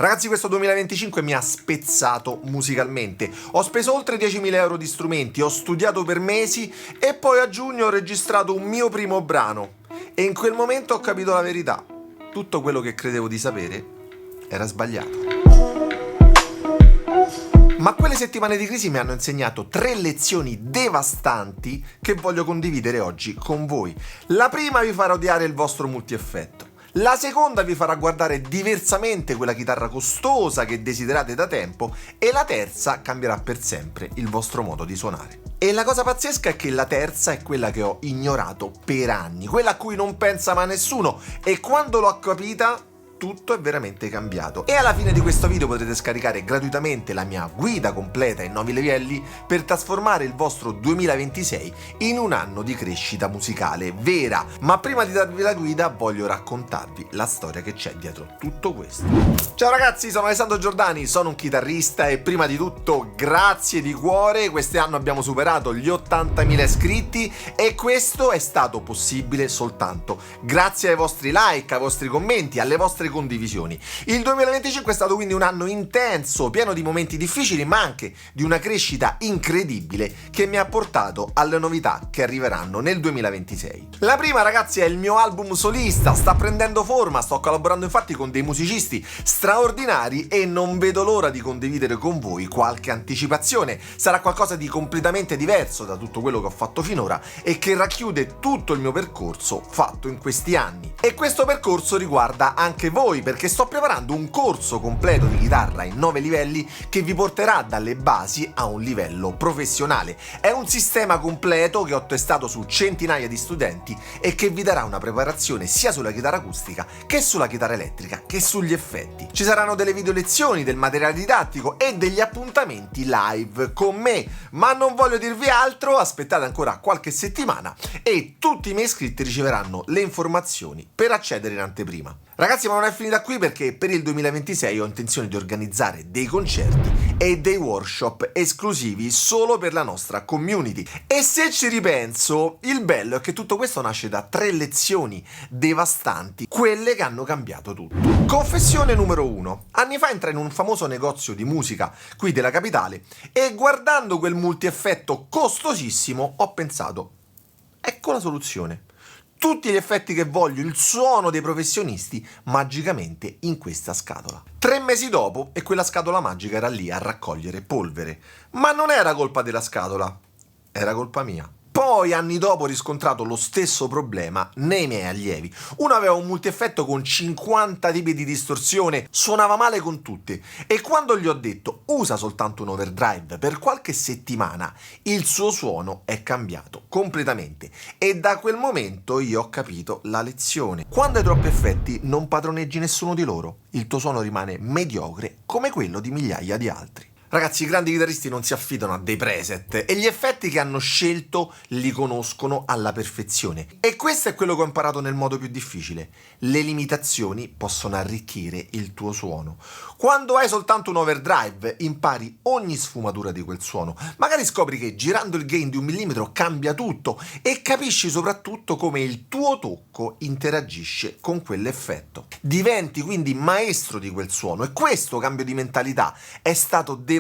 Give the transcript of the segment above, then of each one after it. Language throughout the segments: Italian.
Ragazzi, questo 2025 mi ha spezzato musicalmente. Ho speso oltre 10.000 euro di strumenti, ho studiato per mesi e poi a giugno ho registrato un mio primo brano. E in quel momento ho capito la verità. Tutto quello che credevo di sapere era sbagliato. Ma quelle settimane di crisi mi hanno insegnato 3 lezioni devastanti che voglio condividere oggi con voi. La prima vi farà odiare il vostro multieffetto. La seconda vi farà guardare diversamente quella chitarra costosa che desiderate da tempo e la terza cambierà per sempre il vostro modo di suonare. E la cosa pazzesca è che la terza è quella che ho ignorato per anni, quella a cui non pensa mai nessuno, e quando l'ho capita tutto è veramente cambiato. E alla fine di questo video potrete scaricare gratuitamente la mia guida completa in 9 livelli per trasformare il vostro 2026 in un anno di crescita musicale vera. Ma prima di darvi la guida voglio raccontarvi la storia che c'è dietro tutto questo. Ciao ragazzi, sono Alessandro Giordani, sono un chitarrista e prima di tutto grazie di cuore. Quest'anno abbiamo superato gli 80.000 iscritti e questo è stato possibile soltanto grazie ai vostri like, ai vostri commenti, alle vostre condivisioni. Il 2025 è stato quindi un anno intenso, pieno di momenti difficili, ma anche di una crescita incredibile che mi ha portato alle novità che arriveranno nel 2026. La prima, ragazzi, è il mio album solista, sta prendendo forma, sto collaborando infatti con dei musicisti straordinari e non vedo l'ora di condividere con voi qualche anticipazione. Sarà qualcosa di completamente diverso da tutto quello che ho fatto finora e che racchiude tutto il mio percorso fatto in questi anni. E questo percorso riguarda anche voi, perché sto preparando un corso completo di chitarra in 9 livelli che vi porterà dalle basi a un livello professionale. È un sistema completo che ho testato su centinaia di studenti e che vi darà una preparazione sia sulla chitarra acustica che sulla chitarra elettrica che sugli effetti. Ci saranno delle video lezioni, del materiale didattico e degli appuntamenti live con me, ma non voglio dirvi altro, aspettate ancora qualche settimana e tutti i miei iscritti riceveranno le informazioni per accedere in anteprima. Ragazzi, ma non è finita qui, perché per il 2026 ho intenzione di organizzare dei concerti e dei workshop esclusivi solo per la nostra community. E se ci ripenso, il bello è che tutto questo nasce da 3 lezioni devastanti, quelle che hanno cambiato tutto. Confessione numero 1. Anni fa entrai in un famoso negozio di musica qui della capitale e guardando quel multieffetto costosissimo ho pensato: ecco la soluzione. Tutti gli effetti che voglio, il suono dei professionisti, magicamente in questa scatola. 3 mesi dopo e quella scatola magica era lì a raccogliere polvere. Ma non era colpa della scatola, era colpa mia. Poi, anni dopo, ho riscontrato lo stesso problema nei miei allievi. Uno aveva un multieffetto con 50 tipi di distorsione, suonava male con tutte, e quando gli ho detto usa soltanto un overdrive per qualche settimana, il suo suono è cambiato completamente e da quel momento io ho capito la lezione. Quando hai troppi effetti non padroneggi nessuno di loro, il tuo suono rimane mediocre come quello di migliaia di altri. Ragazzi, i grandi chitarristi non si affidano a dei preset e gli effetti che hanno scelto li conoscono alla perfezione. E questo è quello che ho imparato nel modo più difficile. Le limitazioni possono arricchire il tuo suono. Quando hai soltanto un overdrive impari ogni sfumatura di quel suono. Magari scopri che girando il gain di 1 millimetro cambia tutto e capisci soprattutto come il tuo tocco interagisce con quell'effetto. Diventi quindi maestro di quel suono e questo cambio di mentalità è stato devastante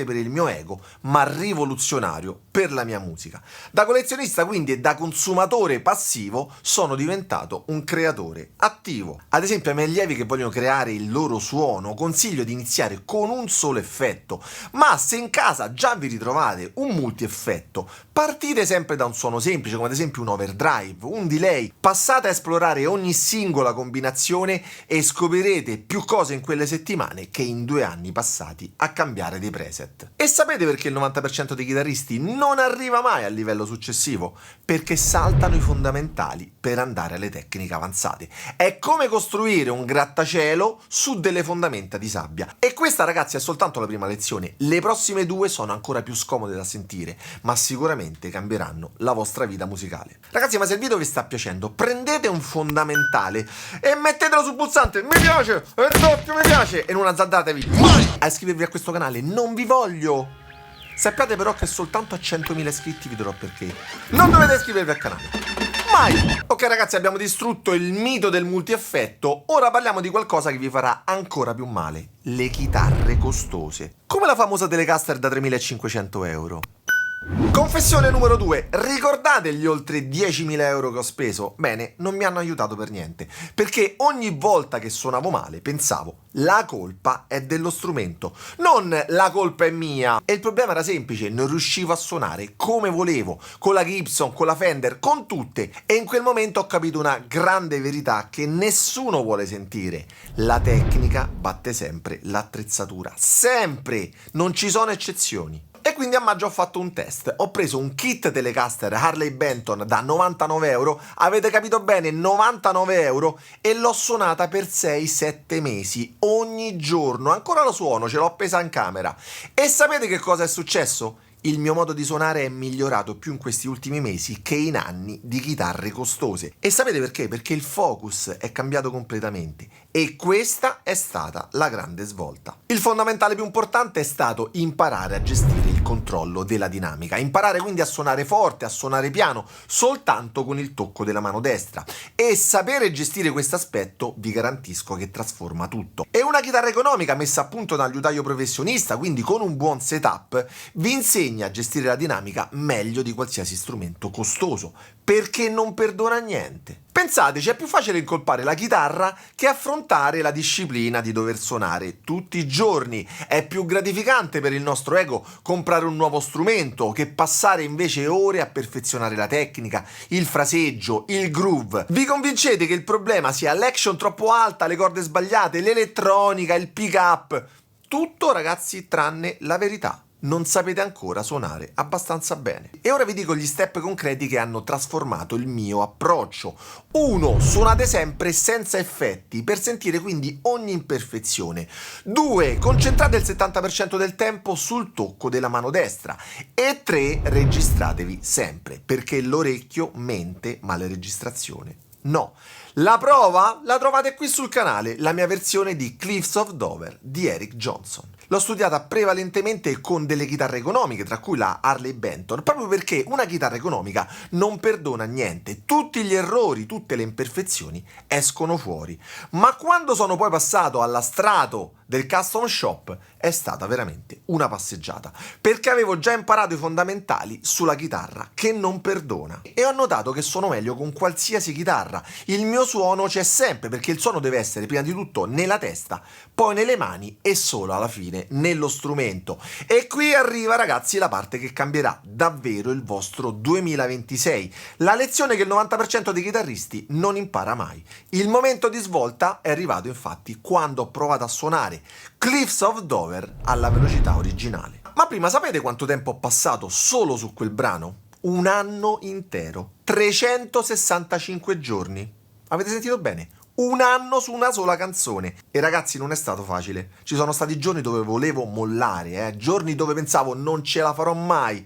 per il mio ego, ma rivoluzionario per la mia musica. Da collezionista quindi e da consumatore passivo sono diventato un creatore attivo. Ad esempio, ai miei allievi che vogliono creare il loro suono consiglio di iniziare con un solo effetto, ma se in casa già vi ritrovate un multieffetto, partite sempre da un suono semplice come ad esempio un overdrive, un delay, passate a esplorare ogni singola combinazione e scoprirete più cose in quelle settimane che in 2 anni passati a cambiare dei preset. E sapete perché il 90% dei chitarristi non arriva mai al livello successivo? Perché saltano i fondamentali per andare alle tecniche avanzate. È come costruire un grattacielo su delle fondamenta di sabbia. E questa, ragazzi, è soltanto la prima lezione. Le prossime 2 sono ancora più scomode da sentire, ma sicuramente cambieranno la vostra vita musicale. Ragazzi, ma se il video vi sta piacendo, prendete un fondamentale e mettetelo sul pulsante mi piace e doppio mi piace e non azzardatevi mai a iscrivervi a questo canale. Non vi voglio. Sappiate però che soltanto a 100.000 iscritti vi dirò perché non dovete iscrivervi al canale. mai! Ok ragazzi, abbiamo distrutto il mito del multieffetto, ora parliamo di qualcosa che vi farà ancora più male: le chitarre costose. Come la famosa Telecaster da 3.500 euro. Confessione numero 2, ricordate gli oltre 10.000 euro che ho speso? Bene, non mi hanno aiutato per niente, perché ogni volta che suonavo male pensavo la colpa è dello strumento, non la colpa è mia. E il problema era semplice, non riuscivo a suonare come volevo, con la Gibson, con la Fender, con tutte. E in quel momento ho capito una grande verità che nessuno vuole sentire: la tecnica batte sempre l'attrezzatura, sempre, non ci sono eccezioni. E quindi a maggio ho fatto un test, ho preso un kit Telecaster Harley Benton da 99 euro, avete capito bene, 99 euro, e l'ho suonata per 6-7 mesi, ogni giorno, ancora lo suono, ce l'ho appesa in camera. E sapete che cosa è successo? Il mio modo di suonare è migliorato più in questi ultimi mesi che in anni di chitarre costose. E sapete perché? Perché il focus è cambiato completamente e questa è stata la grande svolta. Il fondamentale più importante è stato imparare a gestire il controllo della dinamica, imparare quindi a suonare forte, a suonare piano, soltanto con il tocco della mano destra. E sapere gestire questo aspetto vi garantisco che trasforma tutto. E una chitarra economica messa a punto dal liutaio professionista, quindi con un buon setup, vi insegna a gestire la dinamica meglio di qualsiasi strumento costoso, perché non perdona niente. Pensateci, è più facile incolpare la chitarra che affrontare la disciplina di dover suonare tutti i giorni. È più gratificante per il nostro ego comprare un nuovo strumento che passare invece ore a perfezionare la tecnica, il fraseggio, il groove. Vi convincete che il problema sia l'action troppo alta, le corde sbagliate, l'elettronica, il pick up? Tutto, ragazzi, tranne la verità: non sapete ancora suonare abbastanza bene. E ora vi dico gli step concreti che hanno trasformato il mio approccio. 1. Suonate sempre senza effetti per sentire quindi ogni imperfezione. 2. Concentrate il 70% del tempo sul tocco della mano destra. E 3. Registratevi sempre, perché l'orecchio mente ma la registrazione no. La prova la trovate qui sul canale, la mia versione di Cliffs of Dover di Eric Johnson. L'ho studiata prevalentemente con delle chitarre economiche, tra cui la Harley Benton, proprio perché una chitarra economica non perdona niente, tutti gli errori, tutte le imperfezioni escono fuori. Ma quando sono poi passato alla strato del custom shop è stata veramente una passeggiata, perché avevo già imparato i fondamentali sulla chitarra che non perdona e ho notato che suono meglio con qualsiasi chitarra. Il mio suono c'è sempre, perché il suono deve essere prima di tutto nella testa, poi nelle mani e solo alla fine nello strumento. E qui arriva, ragazzi, la parte che cambierà davvero il vostro 2026, la lezione che il 90% dei chitarristi non impara mai. Il momento di svolta è arrivato infatti quando ho provato a suonare Cliffs of Dover alla velocità originale. Ma prima sapete quanto tempo ho passato solo su quel brano? Un anno intero, 365 giorni. Avete sentito bene? Un anno su una sola canzone. E ragazzi, non è stato facile. Ci sono stati giorni dove volevo mollare, giorni dove pensavo non ce la farò mai.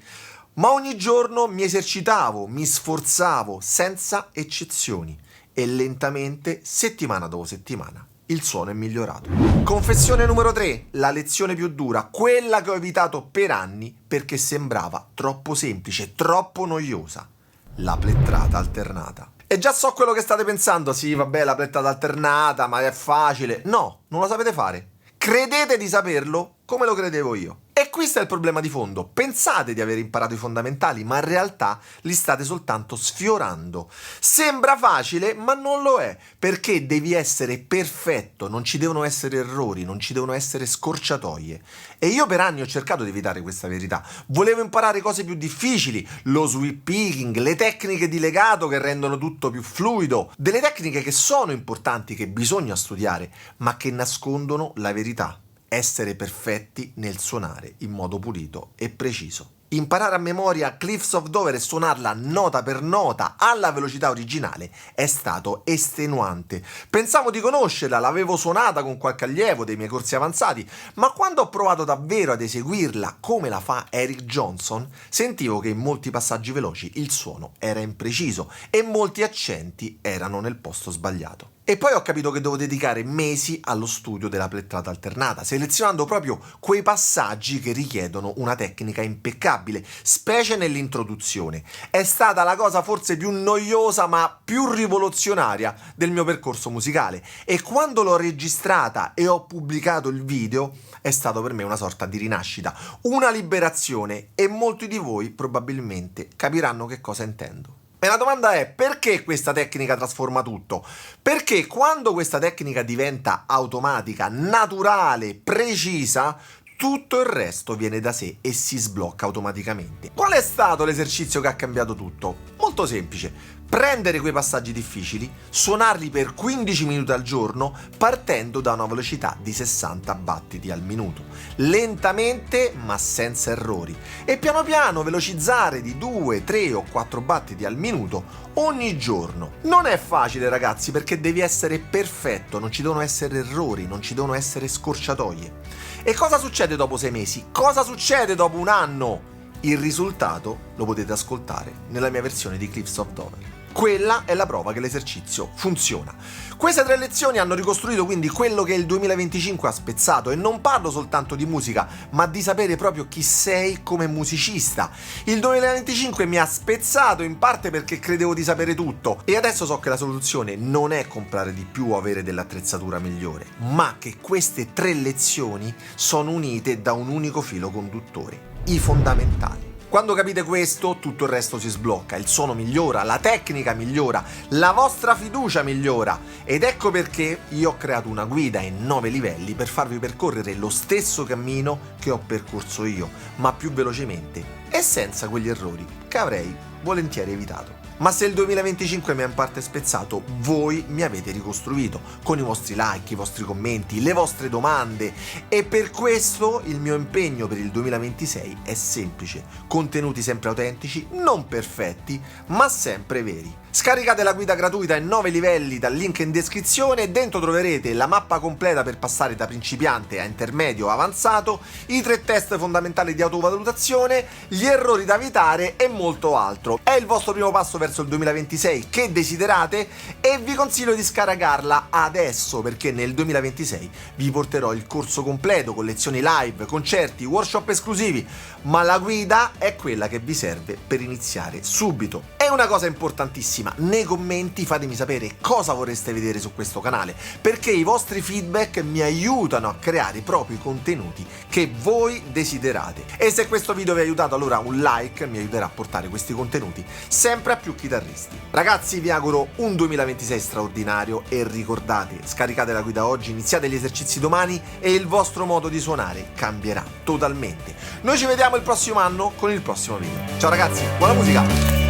Ma ogni giorno mi esercitavo, mi sforzavo, senza eccezioni. E lentamente, settimana dopo settimana, il suono è migliorato. Confessione numero 3, la lezione più dura, quella che ho evitato per anni perché sembrava troppo semplice, troppo noiosa: la plettrata alternata. E già so quello che state pensando: sì, vabbè, la plettrata alternata, ma è facile. No, non lo sapete fare. Credete di saperlo come lo credevo io. E qui sta il problema di fondo: pensate di aver imparato i fondamentali, ma in realtà li state soltanto sfiorando. Sembra facile, ma non lo è, perché devi essere perfetto, non ci devono essere errori, non ci devono essere scorciatoie. E io per anni ho cercato di evitare questa verità. Volevo imparare cose più difficili, lo sweep picking, le tecniche di legato che rendono tutto più fluido, delle tecniche che sono importanti, che bisogna studiare, ma che nascondono la verità: essere perfetti nel suonare in modo pulito e preciso. Imparare a memoria Cliffs of Dover e suonarla nota per nota alla velocità originale è stato estenuante. Pensavo di conoscerla, l'avevo suonata con qualche allievo dei miei corsi avanzati, ma quando ho provato davvero ad eseguirla come la fa Eric Johnson, sentivo che in molti passaggi veloci il suono era impreciso e molti accenti erano nel posto sbagliato. E poi ho capito che devo dedicare mesi allo studio della plectrata alternata, selezionando proprio quei passaggi che richiedono una tecnica impeccabile, specie nell'introduzione. È stata la cosa forse più noiosa ma più rivoluzionaria del mio percorso musicale, e quando l'ho registrata e ho pubblicato il video è stato per me una sorta di rinascita, una liberazione, e molti di voi probabilmente capiranno che cosa intendo. E la domanda è: perché questa tecnica trasforma tutto? Perché quando questa tecnica diventa automatica, naturale, precisa, tutto il resto viene da sé e si sblocca automaticamente. Qual è stato l'esercizio che ha cambiato tutto? Molto semplice. Prendere quei passaggi difficili, suonarli per 15 minuti al giorno partendo da una velocità di 60 battiti al minuto. Lentamente ma senza errori. E piano piano velocizzare di 2, 3 o 4 battiti al minuto ogni giorno. Non è facile, ragazzi, perché devi essere perfetto, non ci devono essere errori, non ci devono essere scorciatoie. E cosa succede dopo 6 mesi? Cosa succede dopo un anno? Il risultato lo potete ascoltare nella mia versione di Cliffs of Dover. Quella è la prova che l'esercizio funziona. Queste 3 lezioni hanno ricostruito quindi quello che il 2025 ha spezzato, e non parlo soltanto di musica, ma di sapere proprio chi sei come musicista. Il 2025 mi ha spezzato in parte perché credevo di sapere tutto, e adesso so che la soluzione non è comprare di più o avere dell'attrezzatura migliore, ma che queste 3 lezioni sono unite da un unico filo conduttore: i fondamentali. Quando capite questo, tutto il resto si sblocca, il suono migliora, la tecnica migliora, la vostra fiducia migliora. Ed ecco perché io ho creato una guida in 9 livelli per farvi percorrere lo stesso cammino che ho percorso io, ma più velocemente e senza quegli errori che avrei volentieri evitato. Ma se il 2025 mi ha in parte spezzato, voi mi avete ricostruito con i vostri like, i vostri commenti, le vostre domande, e per questo il mio impegno per il 2026 è semplice: contenuti sempre autentici, non perfetti, ma sempre veri. Scaricate la guida gratuita in 9 livelli dal link in descrizione, e dentro troverete la mappa completa per passare da principiante a intermedio avanzato, i 3 test fondamentali di autovalutazione, gli errori da evitare e molto altro. È il vostro primo passo verso il 2026 che desiderate, e vi consiglio di scaricarla adesso, perché nel 2026 vi porterò il corso completo con lezioni live, concerti, workshop esclusivi, ma la guida è quella che vi serve per iniziare subito. E una cosa importantissima: nei commenti fatemi sapere cosa vorreste vedere su questo canale, perché i vostri feedback mi aiutano a creare proprio i contenuti che voi desiderate. E se questo video vi ha aiutato, allora un like mi aiuterà a portare questi contenuti sempre a più chitarristi. Ragazzi, vi auguro un 2026 straordinario, e ricordate, scaricate la guida oggi, iniziate gli esercizi domani e il vostro modo di suonare cambierà totalmente. Noi ci vediamo il prossimo anno con il prossimo video. Ciao ragazzi, buona musica!